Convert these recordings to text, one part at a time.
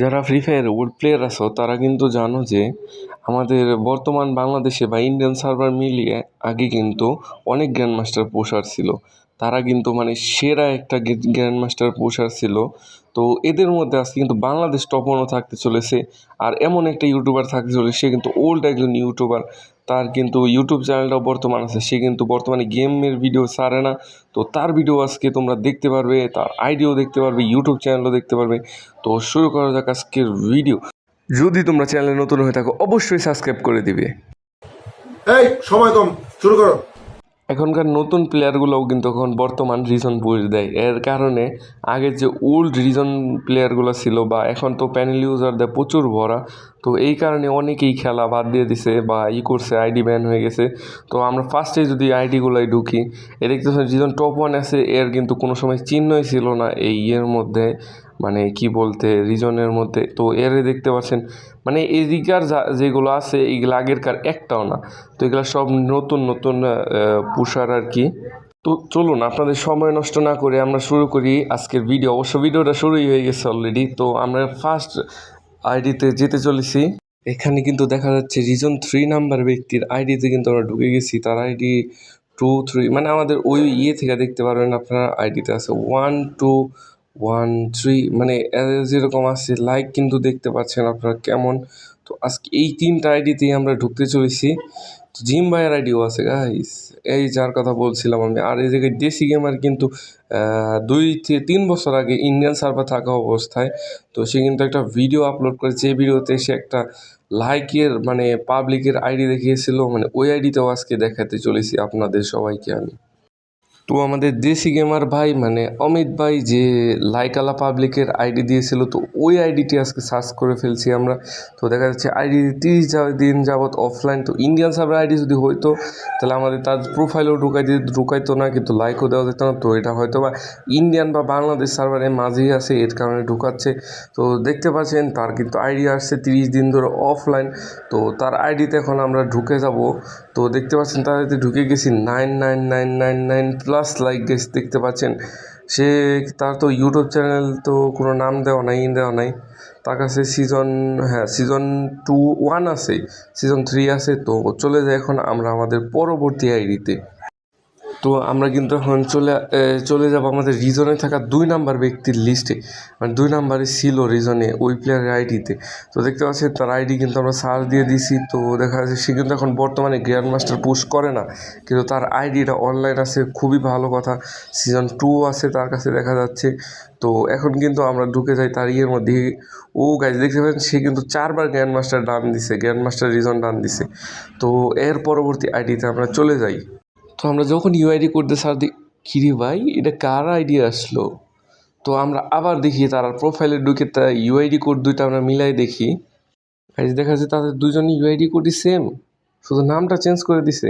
যারা ফ্রি ফায়ারের old player আছো তারা কিন্তু জানো যে আমাদের বর্তমান বাংলাদেশে বা ইন্ডিয়ান সার্ভার মিলিয়ে আগে কিন্তু অনেক গ্র্যান্ড মাস্টার পোষার ছিল। তারা কিন্তু মানে সেরা একটা গ্র্যান্ড মাস্টার পোষার ছিল। তো এদের মধ্যে আজকে কিন্তু বাংলাদেশ টপ ওয়ানে থাকতে চলেছে। আর এমন একটা ইউটিউবার থাকতে চলেছে, সে কিন্তু ওল্ড একজন ইউটিউবার। তার কিন্তু ইউটিউব চ্যানেলটাও বর্তমান আছে, সে কিন্তু বর্তমানে গেমের ভিডিও ছাড়ে না। তো তার ভিডিও আজকে তোমরা দেখতে পারবে, তার আইডিও দেখতে পারবে, ইউটিউব চ্যানেলও দেখতে পারবে। তো শুরু করা যাক আজকের ভিডিও। যদি তোমরা চ্যানেলে নতুন হয়ে থাকো অবশ্যই সাবস্ক্রাইব করে দিবে। এই সময় কম, শুরু করো। এখনকার নতুন প্লেয়ারগুলোও কিন্তু এখন বর্তমান রিজন পুশ দেয়। এর কারণে আগের যে ওল্ড রিজন প্লেয়ারগুলো ছিল বা এখন তো প্যানেল ইউজার দেয় প্রচুর ভরা। তো এই কারণে অনেকেই খেলা বাদ দিয়ে দিছে বা করছে, আইডি ব্যান হয়ে গেছে। তো আমরা ফার্স্টে যদি আইডিগুলোয় ঢুকি, এ দেখতেছেন রিজন টপ ওয়ান আছে, এর কিন্তু কোনো সময় চিহ্নই ছিল না এই ইয়ের মধ্যে, মানে কি বলতে রিজনের মধ্যে। তো এর দেখতে পাচ্ছেন মানে এদিকার যেগুলো আছে এইগুলো আগেরকার একটাও না। তো এগুলো সব নতুন নতুন পুষার আর কি। তো চলুন আপনাদের সময় নষ্ট না করে আমরা শুরু করি আজকের ভিডিও। অবশ্য ভিডিওটা শুরুই হয়ে গেছে অলরেডি। তো আমরা ফার্স্ট আইডিতে যেতে চলেছি। এখানে কিন্তু দেখা যাচ্ছে রিজন 3 নাম্বার ব্যক্তির আইডিতে কিন্তু আমরা ঢুকে গেছি। তার আইডি 2-3 মানে আমাদের ওই ইয়ে থেকে দেখতে পারবেন আপনারা, আইডিতে আছে 1-2-1-3 মানে যেরকম আছে লাইক কিন্তু দেখতে পাচ্ছেন আপনারা কেমন। তো আজকে এই 3টা আইডিতেই আমরা ঢুকতে চলেছি। তো জিম ভাইয়ের আইডিও আছে গাইস, এই যার কথা বলছিলাম আমি। আর এই জায়গায় দেশি গেমার কিন্তু 2-3 বছর আগে ইন্ডিয়ান সার্ভার থাকা অবস্থায় তো সে কিন্তু একটা ভিডিও আপলোড করেছে। এই ভিডিওতে সে একটা লাইকের মানে পাবলিকের আইডি দেখিয়েছিল, মানে ওই আইডিটাও আজকে দেখাতে চলেছি আপনাদের সবাইকে আমি। তো আমাদের দেশি গেমার ভাই মানে অমিত ভাই যে লাইকালা পাবলিকের আইডি দিয়েছিল, তো ওই আইডিটি আজকে সার্চ করে ফেলছি আমরা। তো দেখা যাচ্ছে আইডি 30 দিন যাবৎ অফলাইন। তো ইন্ডিয়ান সার্ভার আইডি যদি হইতো তাহলে আমাদের তার প্রোফাইলও ঢুকাইতো না, কিন্তু লাইকও দেওয়া যেত না। তো এটা হয়তো বা ইন্ডিয়ান বা বাংলাদেশ সার্ভারের মাঝেই আছে, এর কারণে ঢুকাচ্ছে। তো দেখতে পাচ্ছেন তার কিন্তু আইডি আসছে 30 দিন ধরে অফলাইন। তো তার আইডিতে এখন আমরা ঢুকে যাব। তো দেখতে পাচ্ছেন তার ঢুকে গেছি 99999 প্লাস লাইক গেস দেখতে পাচ্ছেন। সে তার তো ইউটিউব চ্যানেল তো কোনো নাম দেওয়া নাই। তার কাছে সিজন 1 আছে, সিজন 3 আছে। তো চলে যায় এখন আমরা আমাদের পরবর্তী আইডিতে। তো আমরা কিন্তু এখন চলে যাব আমাদের রিজনে থাকা 2 নাম্বার ব্যক্তির লিস্টে। মানে 2 নাম্বারে ছিল রিজনে ওই প্লেয়ারের আইডিতে। তো দেখতে পাচ্ছেন তার আইডি কিন্তু আমরা সার্চ দিয়ে দিছি। তো দেখা যাচ্ছে সে কিন্তু এখন বর্তমানে গ্র্যান্ড মাস্টার পুশ করে না, কিন্তু তার আইডিটা অনলাইন আছে, খুবই ভালো কথা। সিজন 2 আছে তার কাছে দেখা যাচ্ছে। তো এখন কিন্তু আমরা ঢুকে যাই তার ইয়ের মধ্যে। ও গাইজ দেখতে পাচ্ছেন সে কিন্তু 4বার গ্র্যান্ড মাস্টার ডান দিছে, গ্র্যান্ড মাস্টার রিজন ডান দিছে। তো এর পরবর্তী আইডিতে আমরা চলে যাই। তো আমরা যখন ইউআইডি কোড দিয়ে সার্চ দিই, কিরে ভাই এটা কার আইডি আসলো। তো আমরা আবার দেখি তার প্রোফাইলে ঢুকে তার ইউআইডি কোড দুইটা আমরা মিলাই দেখি। গাইজ দেখা যাচ্ছে তাদের দুজনই ইউআইডি কোডই সেম, শুধু নামটা চেঞ্জ করে দিছে।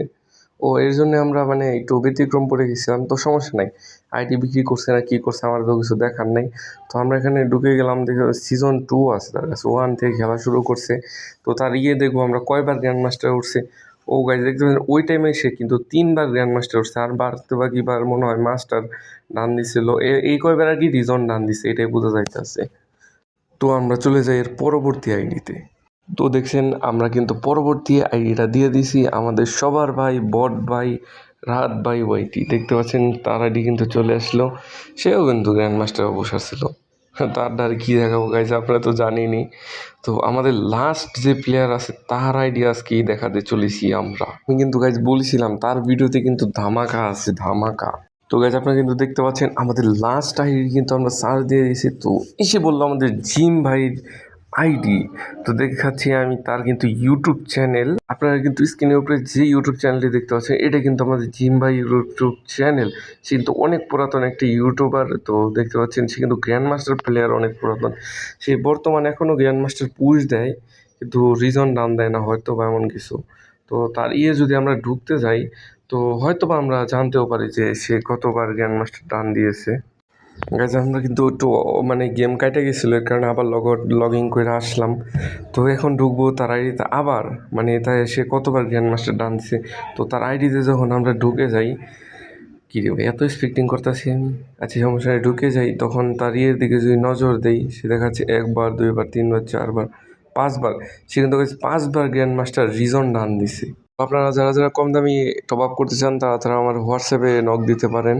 ও এর জন্য আমরা মানে একটু ব্যতিক্রম পড়ে গেছিলাম। তো সমস্যা নাই, আইডি বিক্রি করছে না কী করছে আমার তো কিছু দেখার নেই। তো আমরা এখানে ঢুকে গেলাম, দেখে সিজন 2 আছে তার কাছে, 1 থেকে খেলা শুরু করছে। তো তার দেখবো আমরা কয়বার গ্র্যান্ড মাস্টার উঠছে। ও গাইজ দেখতে পাচ্ছেন ওই টাইমে সে কিন্তু 3বার গ্র্যান্ড মাস্টার উঠছে, আর বাড়তে বাকিবার মনে হয় মাস্টার ডান দিছিল। এই কয়বার আর কি রিজন ডান দিছে এটাই বোঝা যাইতেছে। তো আমরা চলে যাই এর পরবর্তী আইডিতে। তো দেখছেন আমরা কিন্তু পরবর্তী আইডিটা দিয়ে দিছি আমাদের সবার ভাই বট ভাই রাত ভাই ওয়াইটি। দেখতে পাচ্ছেন তার আইডি কিন্তু চলে আসলো, সেও কিন্তু গ্র্যান্ড মাস্টার অবসর ছিল। তার আর কি দেখাবো গাইজ, আপনারা তো জানেনই। তো আমাদের লাস্ট যে প্লেয়ার আছে তার আইডি আজকেই দেখাতে চলেছি আমরা। আমি কিন্তু গাইজ বলেছিলাম তার ভিডিওতে কিন্তু ধামাকা আছে, ধামাকা। তো গাইজ আপনারা কিন্তু দেখতে পাচ্ছেন আমাদের লাস্ট আইডি কিন্তু আমরা সার্চ দিয়ে দিয়েছি। তো এসে বললো আমাদের জিম ভাইয়ের আইডি। তো দেখাচ্ছি আমি তার কিন্তু ইউটিউব চ্যানেল। আপনারা কিন্তু স্ক্রিনের উপরে যে ইউটিউব চ্যানেলটি দেখতে পাচ্ছেন এটা কিন্তু আমাদের জিম ভাই ইউটিউব চ্যানেল। সে কিন্তু অনেক পুরাতন একটা ইউটিউবার। তো দেখতে পাচ্ছেন সে কিন্তু গ্র্যান্ড মাস্টার প্লেয়ার, অনেক পুরাতন। সে বর্তমানে এখনও গ্র্যান্ড মাস্টার পুশ দেয়, কিন্তু রিজন নাম দেয় না হয়তো বা এমন কিছু। তো তার যদি আমরা ঢুকতে যাই তো হয়তো বা আমরা জানতেও পারি যে সে কতবার গ্র্যান্ড মাস্টার ডান দিয়েছে। গাইজ আমরা কিন্তু একটু মানে গেম কাটে গেছিলো, এর কারণে আবার লগ ইন করে আসলাম। তো এখন ঢুকবো তার আইডিতে আবার, মানে তাই সে কতবার গ্র্যান্ড মাস্টার ডান দিছে। তো তার আইডিতে যখন আমরা ঢুকে যাই কী রে ভাই, এত এক্সপেক্টিং করতেছি আমি। আচ্ছা সমস্যা নেই, ঢুকে যাই, তখন তার ইয়ের দিকে যদি নজর দেই, সে দেখাচ্ছে 1 বার 2 বার 3 বার 4 বার 5 বার, সে কিন্তু 5 বার গ্র্যান্ড মাস্টার রিজন ডান দিছে। আপনারা যারা যারা কম দামি টপ আপ করতে চান তারা তারা আমার হোয়াটসঅ্যাপে নক দিতে পারেন।